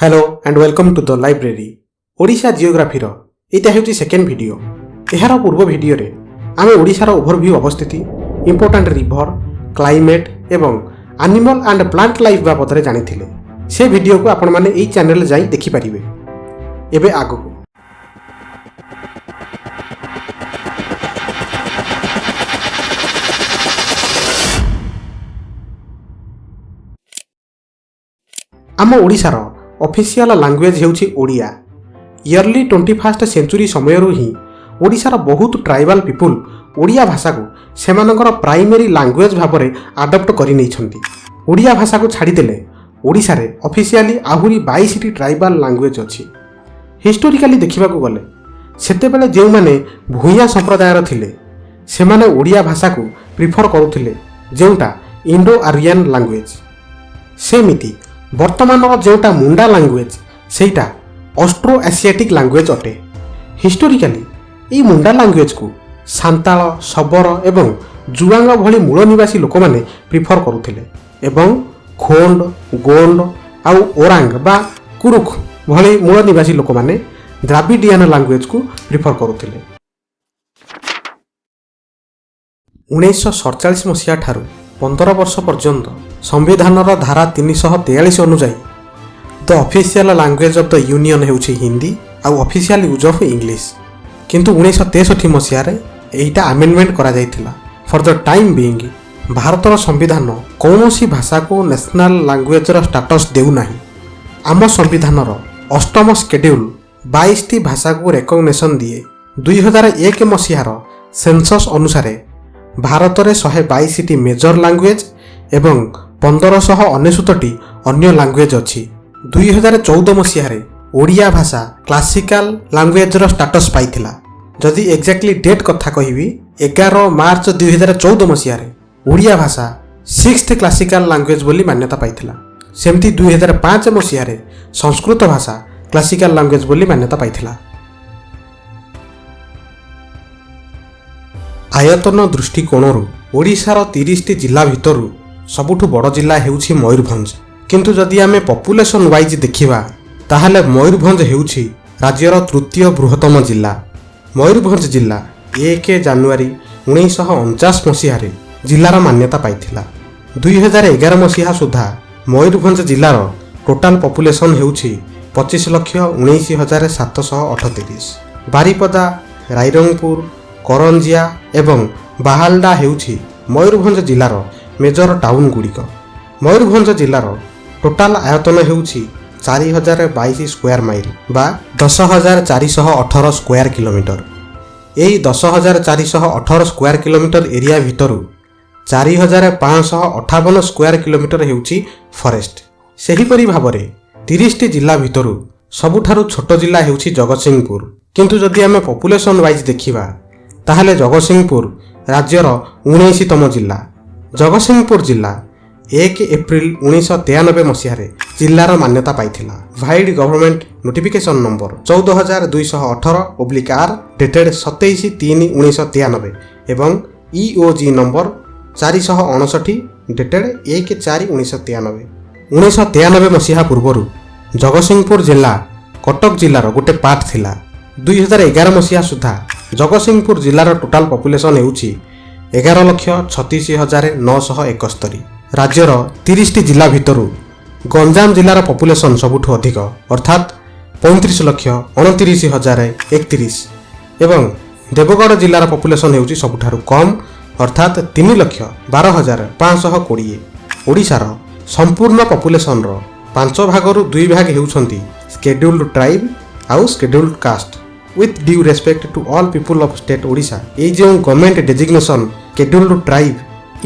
Hello and welcome to the library Odisha जियोग्राफीर यहाँ हूँ सेकेंड वीडियो। यार पूर्व वीडियो रे आमे ओडिशार ओभरव्यू अवस्थिति इंपोर्टेंट रिवर क्लाइमेट एवं एनिमल एंड प्लांट लाइफ बाबद जानी से वीडियो को आपण माने एई चैनल जाई देखि परिबे। एबे आगो आम ओडिशार ऑफिशियल लैंग्वेज हेउछि ओडिया। इयरली 21st सेंचुरी समय ही ओडिशार बहुत ट्राइबल पीपुल ओडिया भाषा को सेमानकर प्राइमरी लैंग्वेज भाव में आडप्ट कर ओडिया भाषा को छाड़देले ओडिशा रे ऑफिशियली आहुरी 22टी ट्राइबल लैंग्वेज अच्छी। हिस्टोरिकली देखा गले सेतेबेले जो माने भूया संप्रदायर थिले सेमाने ओडिया भाषा को प्रिफर करुथिले जोटा इंडो आर्यन लैंग्वेज। सेमिति वर्तमान जोटा मुंडा लैंग्वेज सेटा ऑस्ट्रो एशियाटिक लैंग्वेज अटे। हिस्टोरिकली ये मुंडा लैंग्वेज को सांताल शबर एवं जुआंग भली मूल निवासी लोक माने प्रिफर करुथिले एवं खोंड गोंड आउ ओरांग बा कुरुख भली मूल निवासी लोक माने द्राविडियन लैंग्वेज को प्रिफर करुथिले। 1947 मसीहा ठारू 15 वर्ष पर्यंत संविधान धारा 343 अनुसार the official language of the union हेउछि हिंदी आउ ऑफिशियल यूज ऑफ इंग्लिश। किंतु 1963 मसीह एटा अमेंडमेंट करा जायतिला। फॉर द टाइम बीइंग भारतर संविधान कौनसी भाषा को नेशनल लैंग्वेज रो स्टेटस देउ नाही। आम संविधान अष्टम शेड्यूल 22टी भाषा को रेकग्निशन दिए। 2001 मसीहार सेंसस अनुसार भारत में 122टी मेजर लैंग्वेज एवं 1569टी अन्य लैंग्वेज अच्छी। 2014 मसीह ओडिया भाषा क्लासिकल लैंग्वेज रो स्टेटस पाइथिला। जदि एक्जाक्टली डेट कथा कहिबी 11 मार्च 2014 मसीह ओडिया भाषा 6th क्लासिकल लैंग्वेज बोली मान्यता पाइथिला। सेमती 2005 मसीह संस्कृत भाषा क्लासिकल लैंग्वेज बोली मान्यता पाइथिला। आयतन दृष्टिकोण ओडिशार 30टी जिला भितर सबुठु बड़ जिला हेउछि मयूरभंज। किंतु जदि आमे पॉपुलेशन वाइज देखिबा ताहले मयूरभंज हेउछि राज्यर तृतीय बृहत्तम जिला। मयूरभंज जिला 1 जनवरी 1949 मसीह जिलार मान्यता पाइथिला। 2011 मसीहा सुधा मयूरभंज जिलार टोटाल पॉपुलेशन हेउछि 25,19,738। बारिपदा रायरंगपुर करंजिया एवं बाहालडा हेउछि मयूरभंज जिलार मेजर टाउन गुड़िक। मयूरभंज जिलार टोटाल आयतन हेउछि 4022 स्क्वायर माइल बा 10,418 स्क्वायर किलोमीटर। यही 10,418 स्क्वायर किलोमीटर एरिया भितर 4,558 स्क्वायर किलोमीटर हेउछि फॉरेस्ट। सेहीपरि भाबरे 30टी जिला भितर सबुठारु छोट जिला हेउछि जगतसिंहपुर। किंतु जदि आमे पॉपुलेशन वाइज देखिबा ताहले जगतसिंहपुर राज्यर 19तम जिला। जगतसिंहपुर जिला 1 एप्रिल 1993 मसीह जिलार मान्यता पाइथिला। Vide government notification number 14218/R dated 27/3/1993 एवं EOG नंबर 459 डेटेड 1/4/1993। 1993 मसीहा पूर्व जगतसिंहपुर जिला कटक जिलार गोटे पार्ट थिला। 2011 मसीहा सुधा जगतसिंहपुर जिलार टोटाल पॉपुलेशन हेउछि 11,36,971। राज्यर 30टी जिला भितर गंजाम जिलार पॉपुलेशन सबुठु अधिक अर्थात 35,29,031 एवं देवगढ़ जिलार पॉपुलेशन हेउछि सबुठारु कम अर्थात 3,12,520। ओडिशार संपूर्ण पॉपुलेशन रो 5 भागरु 2 भाग हेउछंती शेड्यूल्ड ट्राइब आउ scheduled caste with due respect to all people of state Odisha। ये जो government designation scheduled tribe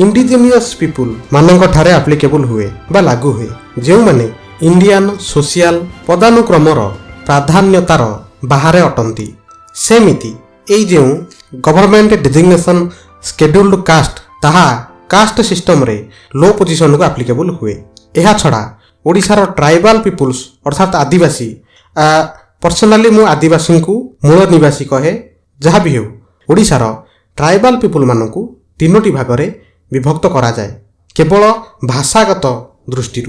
indigenous people मानक ठारे एप्लीकेबल हुए बा लागू हुए जो माने इंडियन सोशल पदानुक्रमर प्राधान्यतार बाहर अटंती। सेमिति ये जो गवर्नमेंट डेजिग्नेशन शेड्यूल्ड कास्ट ताहा कास्ट सिस्टम रे लो पोजिशन को एप्लीकेबल हुए। यह छड़ा ओडिशार ट्राइबल पीपुल्स अर्थात आदिवासी पर्सनाली मु आदिवासी को मूल निवासी कहे जहाँ भी हो ओडिशार ट्राइबल पीपुल मानकु 3टी भागरे विभक्त करा जाए केवल भाषागत दृष्टि।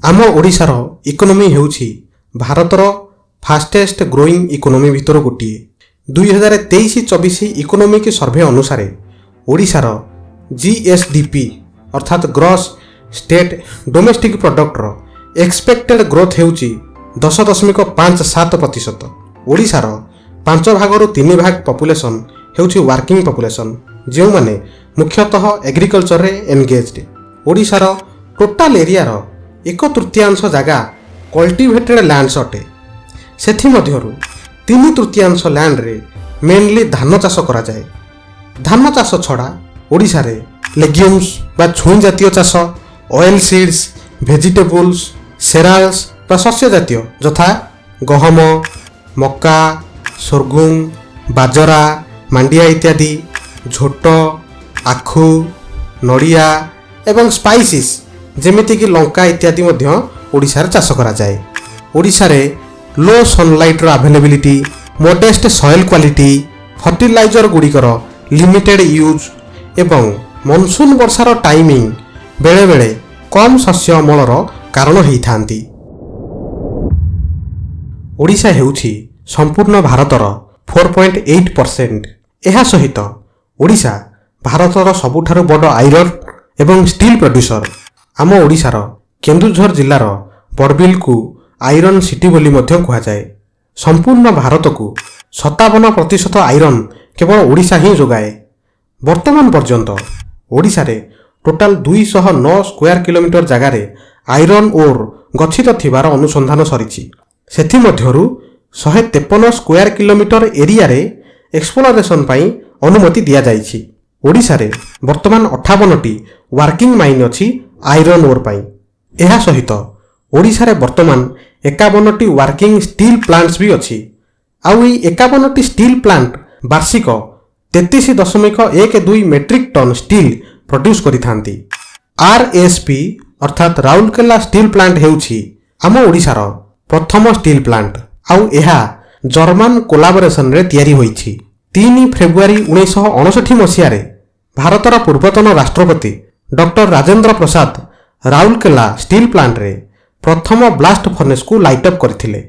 ଆମ ଓଡ଼ିଶାର ଇକୋନୋମି ହେଉଛି ଭାରତର ଫାଷ୍ଟେଷ୍ଟ ଗ୍ରୋଇଂ ଇକୋନୋମି ଭିତରୁ ଗୋଟିଏ। 2023-24 ଇକୋନୋମିକ୍ ସର୍ଭେ ଅନୁସାରେ ଓଡ଼ିଶାର GSDP ଅର୍ଥାତ୍ ଗ୍ରସ୍ ଷ୍ଟେଟ୍ ଡୋମେଷ୍ଟିକ୍ ପ୍ରଡକ୍ଟର ଏକ୍ସପେକ୍ଟେଡ୍ ଗ୍ରୋଥ୍ ହେଉଛି 10.57%। ଓଡ଼ିଶାର 5 ଭାଗରୁ 3 ଭାଗ ପପୁଲେସନ୍ ହେଉଛି ୱାର୍କିଂ ପପୁଲେସନ୍, ଯେଉଁମାନେ ମୁଖ୍ୟତଃ ଏଗ୍ରିକଲଚରରେ ଏନଗେଜ୍ଡ। ଓଡ଼ିଶାର ଟୋଟାଲ ଏରିଆର 1/3 ଜାଗା କଲ୍ଟିଭେଟେଡ୍ ଲ୍ୟାଣ୍ଡସ୍ ଅଟେ। ସେଥିମଧ୍ୟରୁ 3/3 ଲ୍ୟାଣ୍ଡରେ ମେନଲି ଧାନ ଚାଷ କରାଯାଏ। ଧାନ ଚାଷ ଛଡ଼ା ଓଡ଼ିଶାରେ ଲେଗ୍ୟୁମ୍ସ ବା ଛୁଇଁ ଜାତୀୟ ଚାଷ, ଅଏଲ୍ ସିଡ୍ସ, ଭେଜିଟେବୁଲ୍ସ, ସେରାଲ୍ସ ବା ଶସ୍ୟ ଜାତୀୟ ଯଥା ଗହମ, ମକା, ସୋରଗୁମ, ବାଜରା, ମାଣ୍ଡିଆ ଇତ୍ୟାଦି, ଝୋଟ, ଆଖୁ, ନଡ଼ିଆ ଏବଂ ସ୍ପାଇସିସ୍ ଯେମିତିକି ଲଙ୍କା ଇତ୍ୟାଦି ମଧ୍ୟ ଓଡ଼ିଶାରେ ଚାଷ କରାଯାଏ। ଓଡ଼ିଶାରେ ଲୋ ସନଲାଇଟ୍ର ଆଭେଲେବିଲିଟି, ମୋଡେଷ୍ଟ ସଏଲ୍ କ୍ୱାଲିଟି, ଫର୍ଟିଲାଇଜର ଗୁଡ଼ିକର ଲିମିଟେଡ୍ ୟୁଜ୍ ଏବଂ ମନସୁନ୍ ବର୍ଷାର ଟାଇମିଂ ବେଳେବେଳେ କମ୍ ଶସ୍ୟ ଅମଳର କାରଣ ହୋଇଥାନ୍ତି। ଓଡ଼ିଶା ହେଉଛି ସମ୍ପୂର୍ଣ୍ଣ ଭାରତର 4.8%। ଏହା ସହିତ ଓଡ଼ିଶା ଭାରତର ସବୁଠାରୁ ବଡ଼ ଆଇରନ୍ ଏବଂ ଷ୍ଟିଲ୍ ପ୍ରଡ୍ୟୁସର। ଆମ ଓଡ଼ିଶାର କେନ୍ଦୁଝର ଜିଲ୍ଲାର ବଡ଼ବିଲକୁ ଆଇରନ୍ ସିଟି ବୋଲି ମଧ୍ୟ କୁହାଯାଏ। ସମ୍ପୂର୍ଣ୍ଣ ଭାରତକୁ 57% ଆଇରନ୍ କେବଳ ଓଡ଼ିଶା ହିଁ ଯୋଗାଏ। ବର୍ତ୍ତମାନ ପର୍ଯ୍ୟନ୍ତ ଓଡ଼ିଶାରେ ଟୋଟାଲ 209 ସ୍କୋୟାର କିଲୋମିଟର ଜାଗାରେ ଆଇରନ୍ ଓର୍ ଗଚ୍ଛିତ ଥିବାର ଅନୁସନ୍ଧାନ ସରିଛି। ସେଥିମଧ୍ୟରୁ 153 ସ୍କୋୟାର କିଲୋମିଟର ଏରିଆରେ ଏକ୍ସପ୍ଲୋରେସନ୍ ପାଇଁ ଅନୁମତି ଦିଆଯାଇଛି। ଓଡ଼ିଶାରେ ବର୍ତ୍ତମାନ 58ଟି ୱାର୍କିଂ ମାଇନ୍ ଅଛି ଆଇରନ୍ ଓର୍ ପାଇଁ। ଏହା ସହିତ ଓଡ଼ିଶାରେ ବର୍ତ୍ତମାନ 51ଟି ୱାର୍କିଂ ଷ୍ଟିଲ୍ ପ୍ଲାଣ୍ଟସ୍ ବି ଅଛି। ଆଉ ଏହି 51ଟି ଷ୍ଟିଲ୍ ପ୍ଲାଣ୍ଟ ବାର୍ଷିକ 33.12 ମେଟ୍ରିକ୍ ଟନ୍ ଷ୍ଟିଲ୍ ପ୍ରଡ୍ୟୁସ୍ କରିଥାନ୍ତି। RSP ଅର୍ଥାତ୍ ରାଉରକେଲା ଷ୍ଟିଲ୍ ପ୍ଲାଣ୍ଟ ହେଉଛି ଆମ ଓଡ଼ିଶାର ପ୍ରଥମ ଷ୍ଟିଲ୍ ପ୍ଲାଣ୍ଟ। ଆଉ ଏହା ଜର୍ମାନ କୋଲାବୋରେସନରେ ତିଆରି ହୋଇଛି। 3 ଫେବୃଆରୀ 1959 ମସିହାରେ ଭାରତର ପୂର୍ବତନ ରାଷ୍ଟ୍ରପତି ଡକ୍ଟର ରାଜେନ୍ଦ୍ର ପ୍ରସାଦ ରାଉରକେଲା ଷ୍ଟିଲ୍ ପ୍ଲାଣ୍ଟରେ ପ୍ରଥମ ବ୍ଲାଷ୍ଟ ଫର୍ନେସ୍କୁ ଲାଇଟ୍ ଅପ୍ କରିଥିଲେ।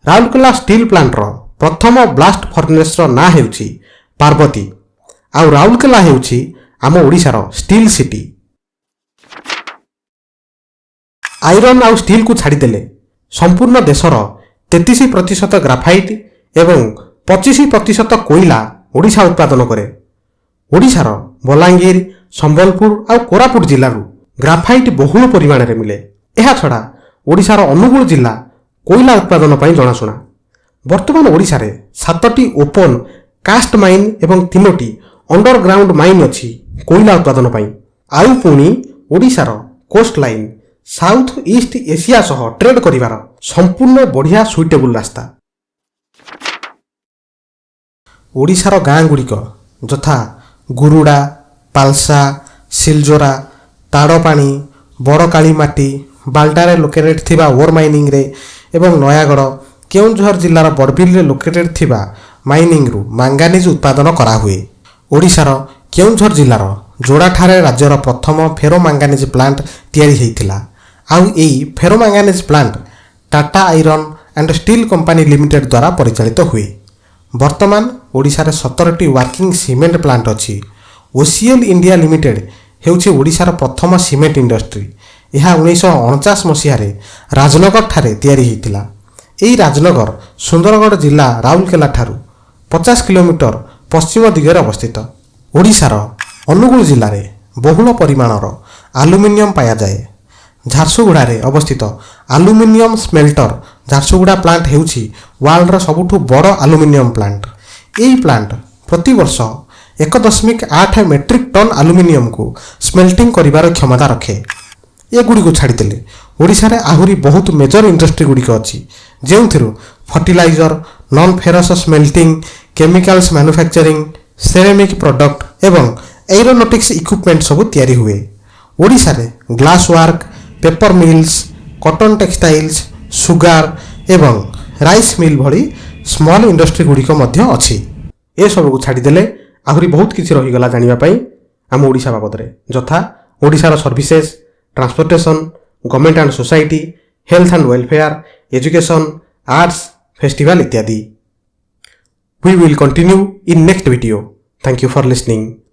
ରାଉରକେଲା ଷ୍ଟିଲ୍ ପ୍ଲାଣ୍ଟର ପ୍ରଥମ ବ୍ଲାଷ୍ଟ ଫର୍ନେସ୍ର ନାଁ ହେଉଛି ପାର୍ବତୀ। ଆଉ ରାଉରକେଲା ହେଉଛି ଆମ ଓଡ଼ିଶାର ଷ୍ଟିଲ୍ ସିଟି। ଆଇରନ୍ ଆଉ ଷ୍ଟିଲ୍କୁ ଛାଡ଼ିଦେଲେ ସମ୍ପୂର୍ଣ୍ଣ ଦେଶର 33% ଗ୍ରାଫାଇଟ୍ ଏବଂ 25% କୋଇଲା ଓଡ଼ିଶା ଉତ୍ପାଦନ କରେ। ଓଡ଼ିଶାର ବଲାଙ୍ଗୀର, ସମ୍ବଲପୁର ଆଉ କୋରାପୁଟ ଜିଲ୍ଲାରୁ ଗ୍ରାଫାଇଟ୍ ବହୁଳ ପରିମାଣରେ ମିଳେ। ଏହାଛଡ଼ା ଓଡ଼ିଶାର ଅନୁଗୁଳ ଜିଲ୍ଲା କୋଇଲା ଉତ୍ପାଦନ ପାଇଁ ଜଣାଶୁଣା। ବର୍ତ୍ତମାନ ଓଡ଼ିଶାରେ 7ଟି ଓପନ୍ କାଷ୍ଟ ମାଇନ୍ ଏବଂ 3ଟି ଅଣ୍ଡରଗ୍ରାଉଣ୍ଡ ମାଇନ୍ ଅଛି କୋଇଲା ଉତ୍ପାଦନ ପାଇଁ। ଆଉ ପୁଣି ଓଡ଼ିଶାର କୋଷ୍ଟ ଲାଇନ୍ ସାଉଥ ଇଷ୍ଟ ଏସିଆ ସହ ଟ୍ରେଡ୍ କରିବାର ସମ୍ପୂର୍ଣ୍ଣ ବଢ଼ିଆ ସୁଇଟେବୁଲ୍ ରାସ୍ତା। ଓଡ଼ିଶାର ଗାଁ ଗୁଡ଼ିକ ଯଥା ଗୁରୁଡ଼ା, ପାଲସା, ସିଲଜୋରା, ତାଡ଼ପାଣି, ବଡ଼କାଳିମାଟି, ବାଲଟାରେ ଲୋକେଟେଡ୍ ଥିବା ଓର୍ ମାଇନିଂରେ ଏବଂ ନୟାଗଡ଼, କେଉଁଝର ଜିଲ୍ଲାର ବଡ଼ବିଲରେ ଲୋକେଟେଡ୍ ଥିବା ମାଇନିଂରୁ ମାଙ୍ଗାନିଜ୍ ଉତ୍ପାଦନ କରାହୁଏ। ଓଡ଼ିଶାର କେଉଁଝର ଜିଲ୍ଲାର ଯୋଡ଼ାଠାରେ ରାଜ୍ୟର ପ୍ରଥମ ଫେରୋ ମାଙ୍ଗାନିଜ୍ ପ୍ଲାଣ୍ଟ ତିଆରି ହୋଇଥିଲା। ଆଉ ଏହି ferro manganese plant Tata iron and steel company limited ଦ୍ୱାରା ପରିଚାଳିତ ହୁଏ। ବର୍ତ୍ତମାନ ଓଡ଼ିଶାରେ 17ଟି ୱାର୍କିଂ ସିମେଣ୍ଟ ପ୍ଲାଣ୍ଟ ଅଛି। OCL ଇଣ୍ଡିଆ ଲିମିଟେଡ୍ ହେଉଛି ଓଡ଼ିଶାର ପ୍ରଥମ ସିମେଣ୍ଟ ଇଣ୍ଡଷ୍ଟ୍ରି। ଏହା 1949 ମସିହାରେ ରାଜନଗରଠାରେ ତିଆରି ହୋଇଥିଲା। ଏହି ରାଜନଗର ସୁନ୍ଦରଗଡ଼ ଜିଲ୍ଲା ରାଉରକେଲା ଠାରୁ 50 କିଲୋମିଟର ପଶ୍ଚିମ ଦିଗରେ ଅବସ୍ଥିତ। ଓଡ଼ିଶାର ଅନୁଗୁଳ ଜିଲ୍ଲାରେ ବହୁଳ ପରିମାଣର ଆଲୁମିନିୟମ ପାଇଯାଏ। ଝାରସୁଗୁଡ଼ାରେ ଅବସ୍ଥିତ ଆଲୁମିନିୟମ ସ୍ମେଲ୍ଟର ଝାରସୁଗୁଡ଼ା ପ୍ଲାଣ୍ଟ ହେଉଛି ୱାର୍ଲଡର ସବୁଠୁ ବଡ଼ ଆଲୁମିନିୟମ ପ୍ଲାଣ୍ଟ। ଏହି ପ୍ଲାଣ୍ଟ ପ୍ରତିବର୍ଷ 1.8 ମେଟ୍ରିକ୍ ଟନ୍ ଆଲୁମିନିୟମକୁ ସ୍ମେଲ୍ଟିଂ କରିବାର କ୍ଷମତା ରଖେ। ଏଗୁଡ଼ିକୁ ଛାଡ଼ିଦେଲେ ଓଡ଼ିଶାରେ ଆହୁରି ବହୁତ ମେଜର ଇଣ୍ଡଷ୍ଟ୍ରି ଗୁଡ଼ିକ ଅଛି, ଯେଉଁଥିରୁ fertiliser, non ferrous smelting, chemicals manufacturing, ceramic product ଏବଂ ଏରୋନଟିକ୍ସ ଇକ୍ୟୁପମେଣ୍ଟ ସବୁ ତିଆରି ହୁଏ। ଓଡ଼ିଶାରେ glass work, paper mills, cotton textiles, sugar ଏବଂ ରାଇସ୍ ମିଲ୍ ଭଳି ସ୍ମଲ୍ ଇଣ୍ଡଷ୍ଟ୍ରି ଗୁଡ଼ିକ ମଧ୍ୟ ଅଛି। ଏସବୁକୁ ଛାଡ଼ିଦେଲେ ଆହୁରି ବହୁତ କିଛି ରହିଗଲା ଜାଣିବା ପାଇଁ ଆମ ଓଡ଼ିଶା ବାବଦରେ, ଯଥା ଓଡ଼ିଶାର services, transportation, government and society, health and welfare, education, arts, festival इत्यादि. We will continue in next video. Thank you for listening.